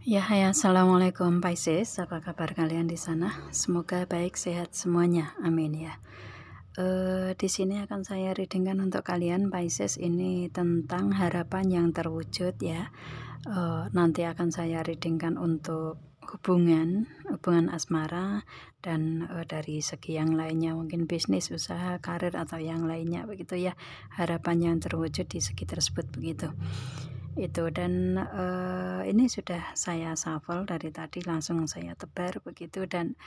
Ya, hai, assalamualaikum Pisces. Apa kabar kalian di sana? Semoga baik, sehat semuanya. Amin ya. Di sini akan saya readingkan untuk kalian Pisces ini tentang harapan yang terwujud ya. Nanti akan saya readingkan untuk hubungan asmara dan dari segi yang lainnya mungkin bisnis, usaha, karir atau yang lainnya begitu ya. Harapan yang terwujud di segi tersebut begitu. Itu dan ini sudah saya shuffle dari tadi, langsung saya tebar begitu. Dan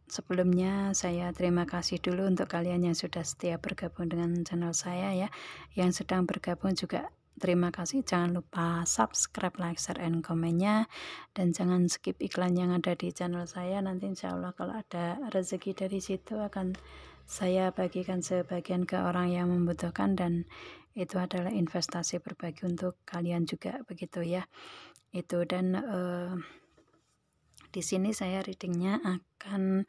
sebelumnya saya terima kasih dulu untuk kalian yang sudah setia bergabung dengan channel saya ya. Yang sedang bergabung juga terima kasih. Jangan lupa subscribe, like, share, and komennya, dan jangan skip iklan yang ada di channel saya. Nanti insya Allah kalau ada rezeki dari situ akan saya bagikan sebagian ke orang yang membutuhkan, dan itu adalah investasi berbagi untuk kalian juga begitu ya. Itu dan di sini saya readingnya akan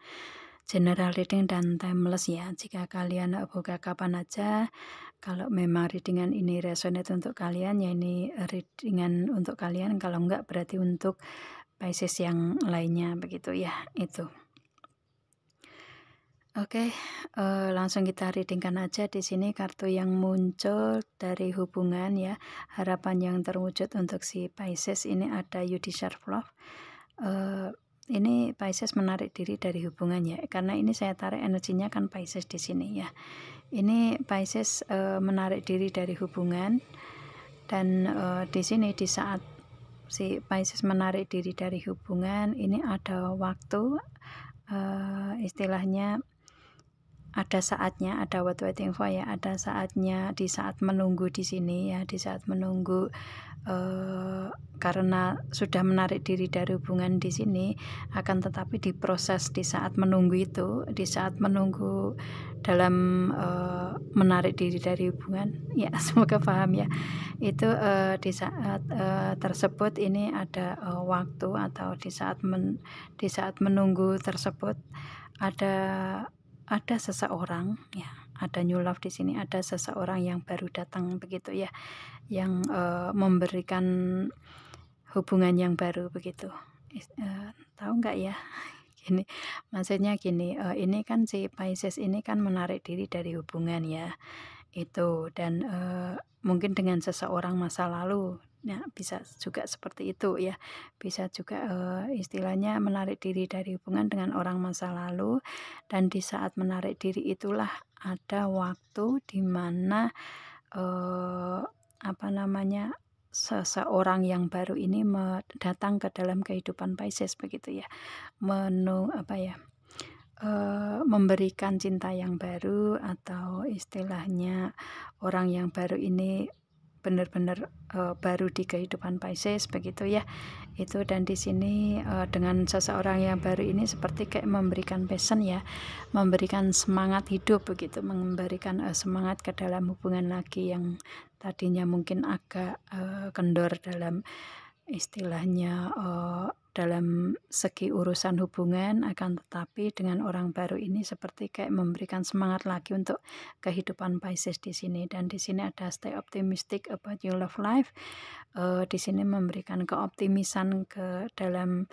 general reading dan timeless ya. Jika kalian buka kapan aja, kalau memang readingan ini resonate untuk kalian ya ini readingan untuk kalian, kalau enggak berarti untuk Pisces yang lainnya begitu ya. Itu oke, langsung kita readingkan aja. Di sini kartu yang muncul dari hubungan ya, harapan yang terwujud untuk si Pisces ini ada You Deserve Love. Ini Pisces menarik diri dari hubungan ya, karena ini saya tarik energinya kan Pisces di sini ya. Ini Pisces menarik diri dari hubungan, dan di sini di saat si Pisces menarik diri dari hubungan ini ada waktu, istilahnya ada saatnya, ada what waiting for ya, ada saatnya di saat menunggu di sini ya, di saat menunggu karena sudah menarik diri dari hubungan di sini, akan tetapi diproses di saat menunggu itu, di saat menunggu dalam menarik diri dari hubungan ya. Semoga paham ya. Itu di saat tersebut ini ada waktu, atau di saat menunggu tersebut ada seseorang ya, ada new love di sini, ada seseorang yang baru datang begitu ya, yang memberikan hubungan yang baru begitu. Tahu nggak ya? Gini, maksudnya gini, ini kan si Pisces ini kan menarik diri dari hubungan ya, itu. Dan mungkin dengan seseorang masa lalu. Nah, bisa juga seperti itu ya. Bisa juga istilahnya menarik diri dari hubungan dengan orang masa lalu, dan di saat menarik diri itulah ada waktu di mana apa namanya, seseorang yang baru ini datang ke dalam kehidupan Pisces begitu ya. Memberikan cinta yang baru, atau istilahnya orang yang baru ini benar-benar baru di kehidupan Pisces begitu ya. Itu dan di sini dengan seseorang yang baru ini seperti kayak memberikan passion ya, memberikan semangat hidup begitu, memberikan semangat ke dalam hubungan lagi yang tadinya mungkin agak kendor dalam istilahnya dalam segi urusan hubungan, akan tetapi dengan orang baru ini seperti kayak memberikan semangat lagi untuk kehidupan Pisces di sini. Dan di sini ada stay optimistic about your love life. Di sini memberikan keoptimisan ke dalam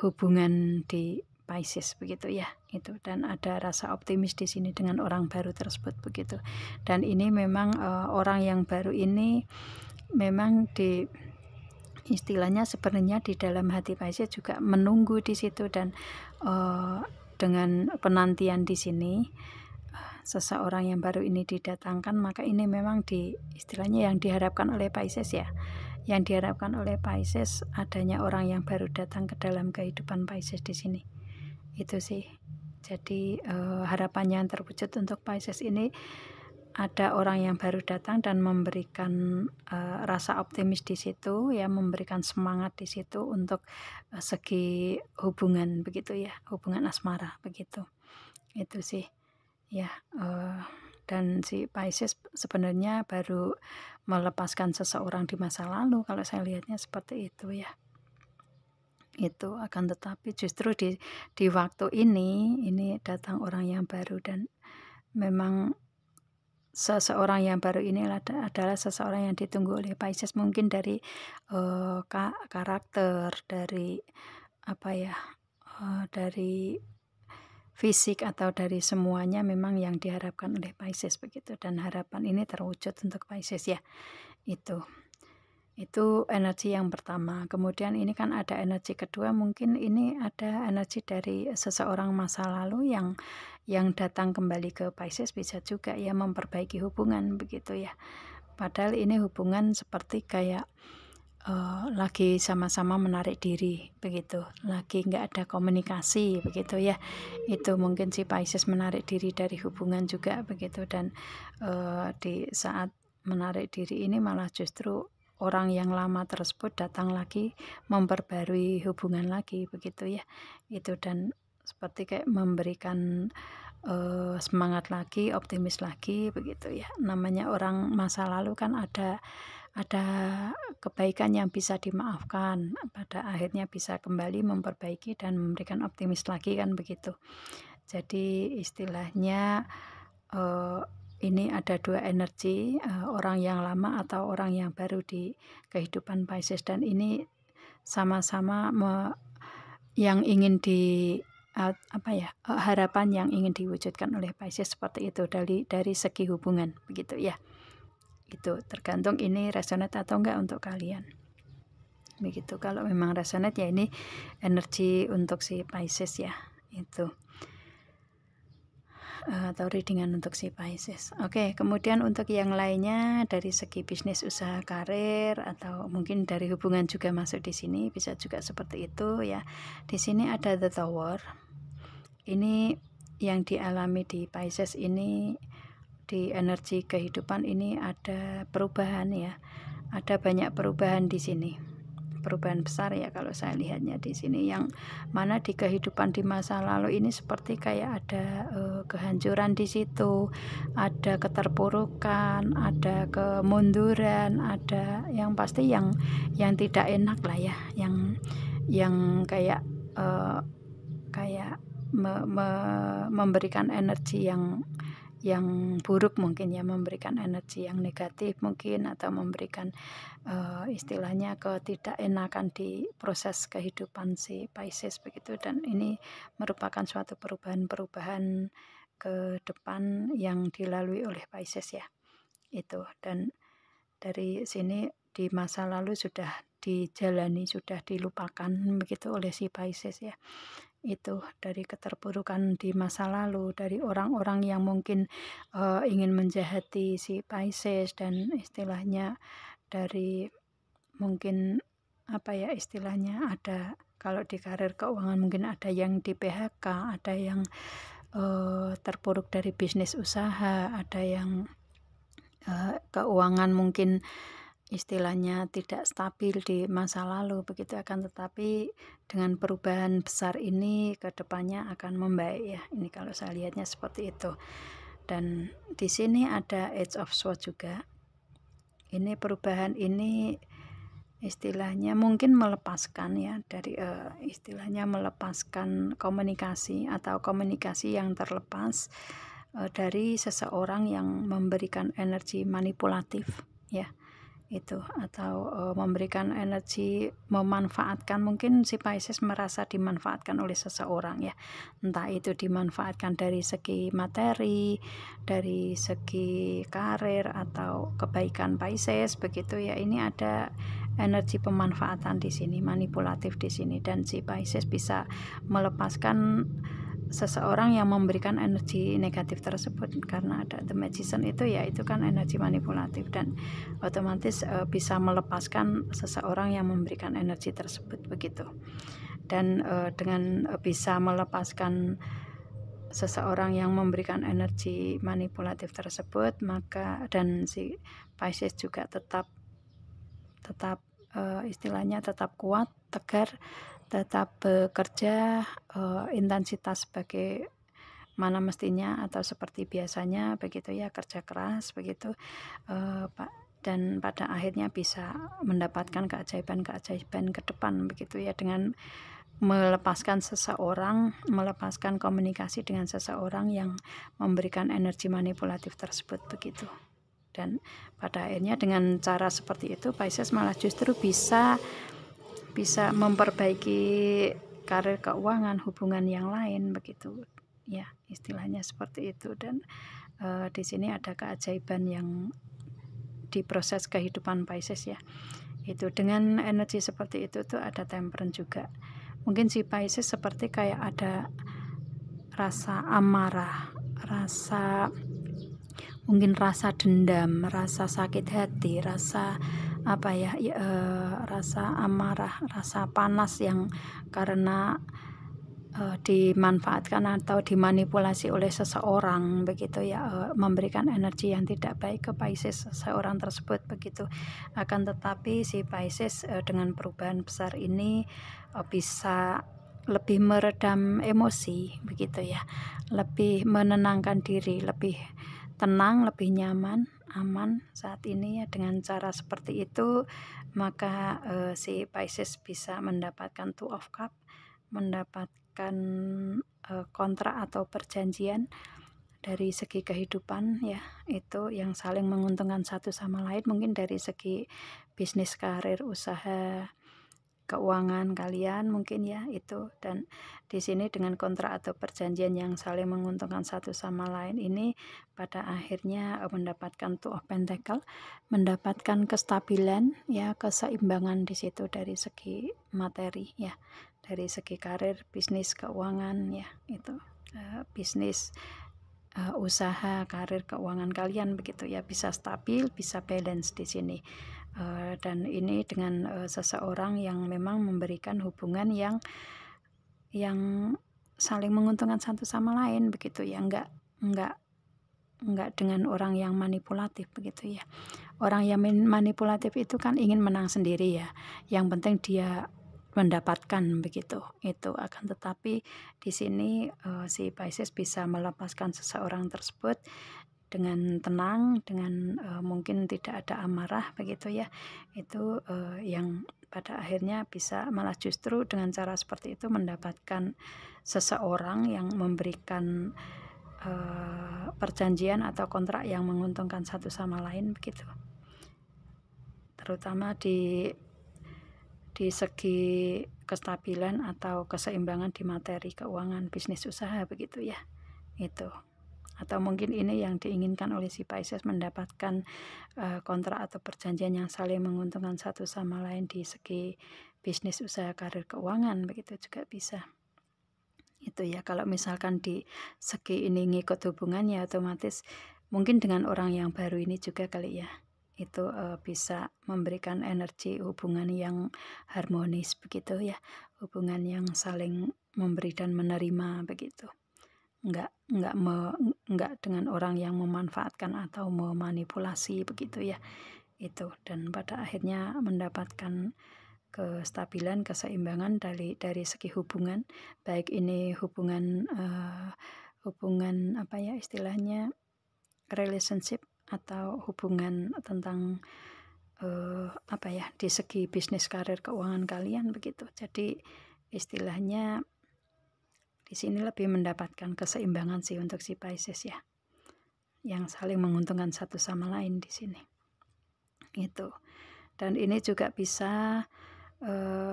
hubungan di Pisces begitu ya. Itu, dan ada rasa optimis di sini dengan orang baru tersebut begitu. Dan ini memang orang yang baru ini memang di istilahnya sebenarnya di dalam hati Pisces juga menunggu di situ, dan dengan penantian di sini seseorang yang baru ini didatangkan, maka ini memang di istilahnya yang diharapkan oleh Pisces ya. Yang diharapkan oleh Pisces adanya orang yang baru datang ke dalam kehidupan Pisces di sini. Itu sih. Jadi harapan yang terwujud untuk Pisces ini ada orang yang baru datang dan memberikan rasa optimis di situ ya, memberikan semangat di situ untuk segi hubungan begitu ya, hubungan asmara begitu. Itu sih ya. Dan si Pisces sebenarnya baru melepaskan seseorang di masa lalu, kalau saya lihatnya seperti itu ya. Itu akan tetapi justru di waktu ini datang orang yang baru, dan memang seseorang yang baru ini adalah seseorang yang ditunggu oleh Pisces, mungkin dari karakter, dari apa ya, dari fisik atau dari semuanya memang yang diharapkan oleh Pisces begitu, dan harapan ini terwujud untuk Pisces ya. Itu energi yang pertama. Kemudian ini kan ada energi kedua, mungkin ini ada energi dari seseorang masa lalu yang datang kembali ke Pisces, bisa juga ya, memperbaiki hubungan begitu ya. Padahal ini hubungan seperti kayak lagi sama-sama menarik diri begitu, lagi nggak ada komunikasi begitu ya. Itu mungkin si Pisces menarik diri dari hubungan juga begitu, dan di saat menarik diri ini malah justru orang yang lama tersebut datang lagi memperbarui hubungan lagi begitu ya. Itu, dan seperti kayak memberikan semangat lagi, optimis lagi begitu ya. Namanya orang masa lalu kan ada kebaikan yang bisa dimaafkan, pada akhirnya bisa kembali memperbaiki dan memberikan optimis lagi kan begitu. Jadi istilahnya ini ada dua energi, orang yang lama atau orang yang baru di kehidupan Pisces, dan ini sama-sama yang ingin harapan yang ingin diwujudkan oleh Pisces seperti itu dari segi hubungan begitu ya. Itu tergantung ini resonate atau enggak untuk kalian begitu. Kalau memang resonate ya ini energi untuk si Pisces ya, itu atau readingan untuk si Pisces. Oke, kemudian untuk yang lainnya dari segi bisnis, usaha, karir, atau mungkin dari hubungan juga masuk di sini, bisa juga seperti itu ya. Di sini ada The Tower. Ini yang dialami di Pisces ini, di energi kehidupan ini ada perubahan ya. Ada banyak perubahan di sini. Perubahan besar ya kalau saya lihatnya di sini, yang mana di kehidupan di masa lalu ini seperti kayak ada kehancuran di situ, ada keterpurukan, ada kemunduran, ada yang pasti yang tidak enak lah ya, yang kayak memberikan energi yang buruk mungkin ya, memberikan energi yang negatif mungkin, atau memberikan istilahnya ketidakenakan di proses kehidupan si Pisces begitu. Dan ini merupakan suatu perubahan ke depan yang dilalui oleh Pisces ya, itu. Dan dari sini di masa lalu sudah dijalani, sudah dilupakan begitu oleh si Pisces ya. Itu dari keterpurukan di masa lalu, dari orang-orang yang mungkin ingin menjahati si Pisces, dan istilahnya dari mungkin apa ya istilahnya, ada kalau di karir keuangan mungkin ada yang di PHK, ada yang terpuruk dari bisnis usaha, ada yang keuangan mungkin istilahnya tidak stabil di masa lalu begitu. Akan tetapi dengan perubahan besar ini ke depannya akan membaik ya, ini kalau saya lihatnya seperti itu. Dan di sini ada Age of Swords juga. Ini perubahan ini istilahnya mungkin melepaskan ya, dari istilahnya melepaskan komunikasi atau komunikasi yang terlepas dari seseorang yang memberikan energi manipulatif ya, itu, atau memberikan energi memanfaatkan. Mungkin si Pisces merasa dimanfaatkan oleh seseorang ya, entah itu dimanfaatkan dari segi materi, dari segi karir, atau kebaikan Pisces begitu ya. Ini ada energi pemanfaatan di sini, manipulatif di sini, dan si Pisces bisa melepaskan seseorang yang memberikan energi negatif tersebut, karena ada The Magician itu ya, itu kan energi manipulatif, dan otomatis bisa melepaskan seseorang yang memberikan energi tersebut begitu. Dan dengan bisa melepaskan seseorang yang memberikan energi manipulatif tersebut, maka dan si Pisces juga tetap istilahnya tetap kuat, tegar, tetap bekerja intensitas sebagai mana mestinya atau seperti biasanya begitu ya, kerja keras begitu dan pada akhirnya bisa mendapatkan keajaiban ke depan begitu ya, dengan melepaskan seseorang, melepaskan komunikasi dengan seseorang yang memberikan energi manipulatif tersebut begitu. Dan pada akhirnya dengan cara seperti itu Pisces malah justru bisa memperbaiki karir keuangan, hubungan yang lain begitu ya, istilahnya seperti itu. Dan di sini ada keajaiban yang di proses kehidupan Pisces ya, itu dengan energi seperti itu tuh ada temperance juga. Mungkin si Pisces seperti kayak ada rasa amarah, mungkin rasa dendam, rasa sakit hati, rasa rasa amarah, rasa panas yang karena dimanfaatkan atau dimanipulasi oleh seseorang begitu ya, memberikan energi yang tidak baik ke Pisces seseorang tersebut begitu. Akan tetapi si Pisces dengan perubahan besar ini bisa lebih meredam emosi begitu ya, lebih menenangkan diri, lebih tenang, lebih nyaman, aman saat ini ya. Dengan cara seperti itu maka si Pisces bisa mendapatkan Two of Cups, mendapatkan kontrak atau perjanjian dari segi kehidupan ya, itu yang saling menguntungkan satu sama lain, mungkin dari segi bisnis, karir, usaha, keuangan kalian mungkin ya itu. Dan di sini dengan kontrak atau perjanjian yang saling menguntungkan satu sama lain ini pada akhirnya mendapatkan Two of Pentacles, mendapatkan kestabilan ya, keseimbangan di situ dari segi materi ya, dari segi karir, bisnis, keuangan ya, itu bisnis, usaha, karir, keuangan kalian begitu ya, bisa stabil, bisa balance di sini. Dan ini dengan seseorang yang memang memberikan hubungan yang saling menguntungkan satu sama lain begitu ya, enggak dengan orang yang manipulatif begitu ya. Orang yang manipulatif itu kan ingin menang sendiri ya, yang penting dia mendapatkan begitu itu. Akan tetapi di sini si Pisces bisa melepaskan seseorang tersebut dengan tenang, dengan mungkin tidak ada amarah begitu ya, itu yang pada akhirnya bisa malah justru dengan cara seperti itu mendapatkan seseorang yang memberikan perjanjian atau kontrak yang menguntungkan satu sama lain begitu, terutama di segi kestabilan atau keseimbangan di materi, keuangan, bisnis, usaha begitu ya, itu. Atau mungkin ini yang diinginkan oleh si Pisces, mendapatkan kontrak atau perjanjian yang saling menguntungkan satu sama lain di segi bisnis, usaha, karir, keuangan begitu juga bisa. Itu ya, kalau misalkan di segi ini ngikut hubungannya otomatis mungkin dengan orang yang baru ini juga kali ya, itu bisa memberikan energi hubungan yang harmonis begitu ya, hubungan yang saling memberi dan menerima begitu, enggak dengan orang yang memanfaatkan atau memanipulasi begitu ya, itu. Dan pada akhirnya mendapatkan kestabilan, keseimbangan dari segi hubungan, baik ini hubungan apa ya istilahnya, relationship atau hubungan tentang apa ya, di segi bisnis, karir, keuangan kalian begitu. Jadi istilahnya di sini lebih mendapatkan keseimbangan sih untuk si Pisces ya, yang saling menguntungkan satu sama lain di sini itu. Dan ini juga bisa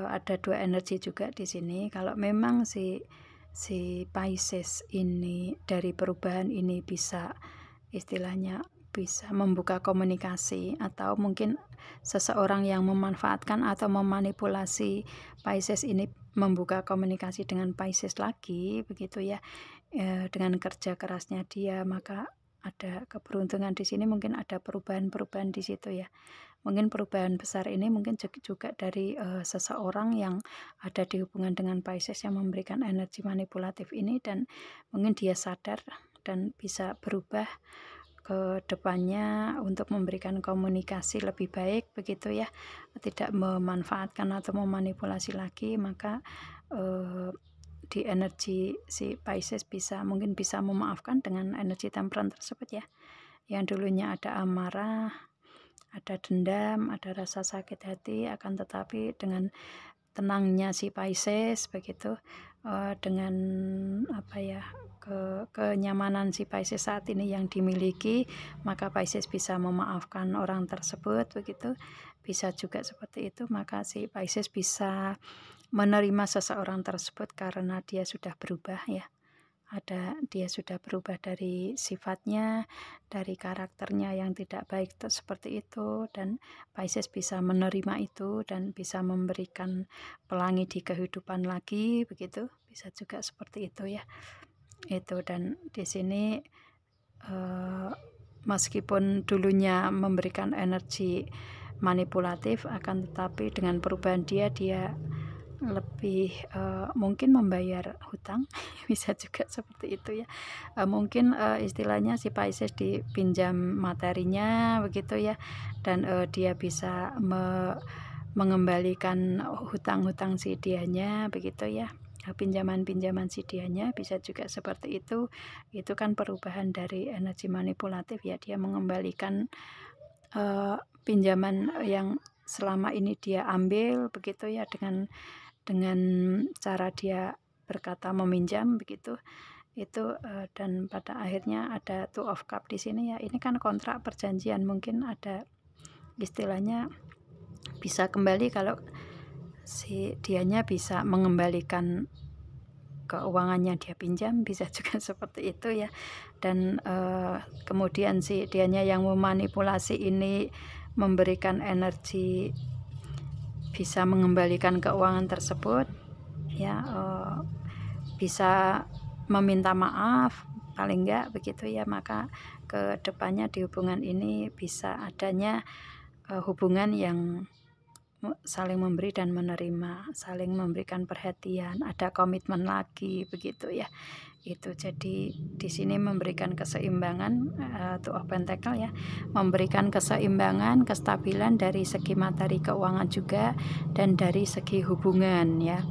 ada dua energi juga di sini. Kalau memang si Pisces ini dari perubahan ini bisa istilahnya bisa membuka komunikasi, atau mungkin seseorang yang memanfaatkan atau memanipulasi Pisces ini membuka komunikasi dengan Pisces lagi begitu ya, dengan kerja kerasnya dia, maka ada keberuntungan di sini, mungkin ada perubahan-perubahan di situ ya. Mungkin perubahan besar ini mungkin juga dari seseorang yang ada di hubungan dengan Pisces yang memberikan energi manipulatif ini, dan mungkin dia sadar dan bisa berubah ke depannya untuk memberikan komunikasi lebih baik begitu ya, tidak memanfaatkan atau memanipulasi lagi. Maka di energi si Pisces mungkin bisa memaafkan dengan energi temperance tersebut ya, yang dulunya ada amarah, ada dendam, ada rasa sakit hati, akan tetapi dengan tenangnya si Pisces begitu, dengan kenyamanan si Pisces saat ini yang dimiliki, maka Pisces bisa memaafkan orang tersebut begitu. Bisa juga seperti itu, maka si Pisces bisa menerima seseorang tersebut karena dia sudah berubah ya. Dia sudah berubah dari sifatnya, dari karakternya yang tidak baik seperti itu, dan Pisces bisa menerima itu dan bisa memberikan pelangi di kehidupan lagi begitu. Bisa juga seperti itu ya. Itu, dan di sini meskipun dulunya memberikan energi manipulatif, akan tetapi dengan perubahan dia lebih mungkin membayar hutang. Bisa juga seperti itu ya. Mungkin istilahnya si Pisces dipinjam materinya begitu ya, dan dia bisa mengembalikan hutang-hutang si dianya begitu ya, pinjaman-pinjaman si dianya, bisa juga seperti itu. Itu kan perubahan dari energi manipulatif ya, dia mengembalikan pinjaman yang selama ini dia ambil begitu ya, dengan cara dia berkata meminjam begitu. Itu dan pada akhirnya ada Two of Cup di sini ya. Ini kan kontrak perjanjian, mungkin ada istilahnya bisa kembali kalau si dianya bisa mengembalikan keuangannya dia pinjam, bisa juga seperti itu ya. Dan kemudian si dianya yang memanipulasi ini memberikan energi bisa mengembalikan keuangan tersebut ya, bisa meminta maaf paling enggak begitu ya. Maka ke depannya di hubungan ini bisa adanya hubungan yang saling memberi dan menerima, saling memberikan perhatian, ada komitmen lagi begitu ya. Itu jadi di sini memberikan keseimbangan, Two of Pentacle ya, memberikan keseimbangan, kestabilan dari segi materi keuangan juga, dan dari segi hubungan ya,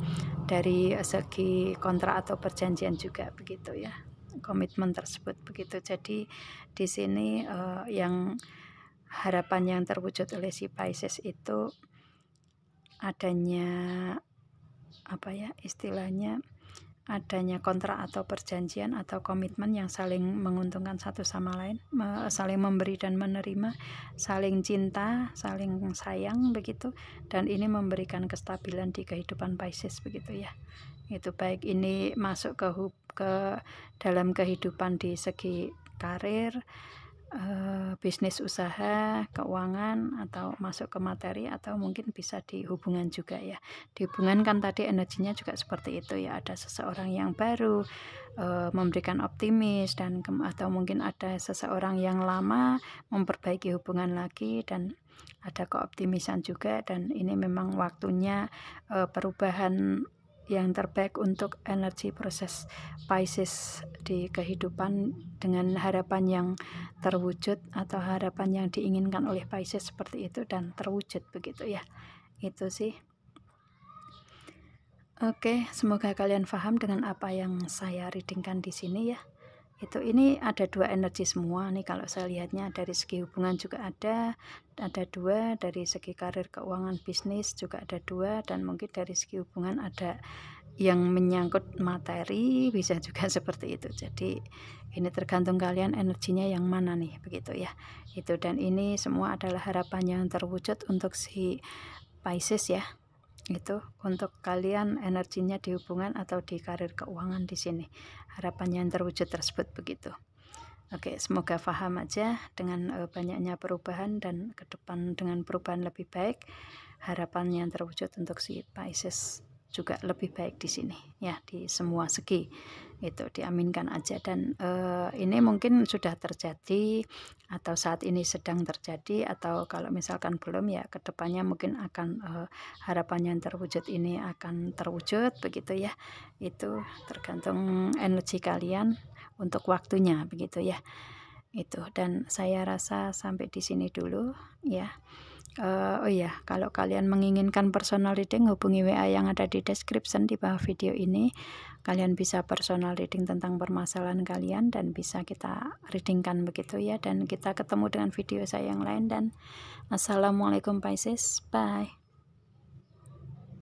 dari segi kontrak atau perjanjian juga begitu ya, komitmen tersebut begitu. Jadi di sini yang harapan yang terwujud oleh si Pisces itu adanya istilahnya adanya kontrak atau perjanjian atau komitmen yang saling menguntungkan satu sama lain, saling memberi dan menerima, saling cinta, saling sayang begitu. Dan ini memberikan kestabilan di kehidupan Pisces begitu ya. Itu baik ini masuk ke dalam kehidupan di segi karir, bisnis usaha, keuangan, atau masuk ke materi, atau mungkin bisa di hubungan juga ya. Di hubungan kan tadi energinya juga seperti itu ya, ada seseorang yang baru memberikan optimis, dan atau mungkin ada seseorang yang lama memperbaiki hubungan lagi, dan ada keoptimisan juga. Dan ini memang waktunya perubahan yang terbaik untuk energi proses Pisces di kehidupan, dengan harapan yang terwujud atau harapan yang diinginkan oleh Pisces seperti itu dan terwujud begitu ya. Itu sih. Oke, semoga kalian paham dengan apa yang saya readingkan di sini ya. Ini ada dua energi semua nih kalau saya lihatnya. Dari segi hubungan juga ada dua, dari segi karir, keuangan, bisnis juga ada dua, dan mungkin dari segi hubungan ada yang menyangkut materi, bisa juga seperti itu. Jadi ini tergantung kalian energinya yang mana nih begitu ya. Itu, dan ini semua adalah harapan yang terwujud untuk si Pisces ya. Itu untuk kalian energinya di hubungan atau di karir, keuangan di sini. Harapan yang terwujud tersebut begitu. Oke, semoga paham aja dengan banyaknya perubahan, dan ke depan dengan perubahan lebih baik. Harapan yang terwujud untuk si Pisces juga lebih baik di sini ya, di semua segi. Itu diaminkan aja. Dan ini mungkin sudah terjadi atau saat ini sedang terjadi, atau kalau misalkan belum ya, kedepannya mungkin akan harapan yang terwujud ini akan terwujud begitu ya. Itu tergantung energi kalian untuk waktunya begitu ya. Itu, dan saya rasa sampai di sini dulu ya. Oh iya, kalau kalian menginginkan personal reading, hubungi WA yang ada di description di bawah video ini. Kalian bisa personal reading tentang permasalahan kalian, dan bisa kita readingkan begitu ya. Dan kita ketemu dengan video saya yang lain, dan assalamualaikum Pisces, bye.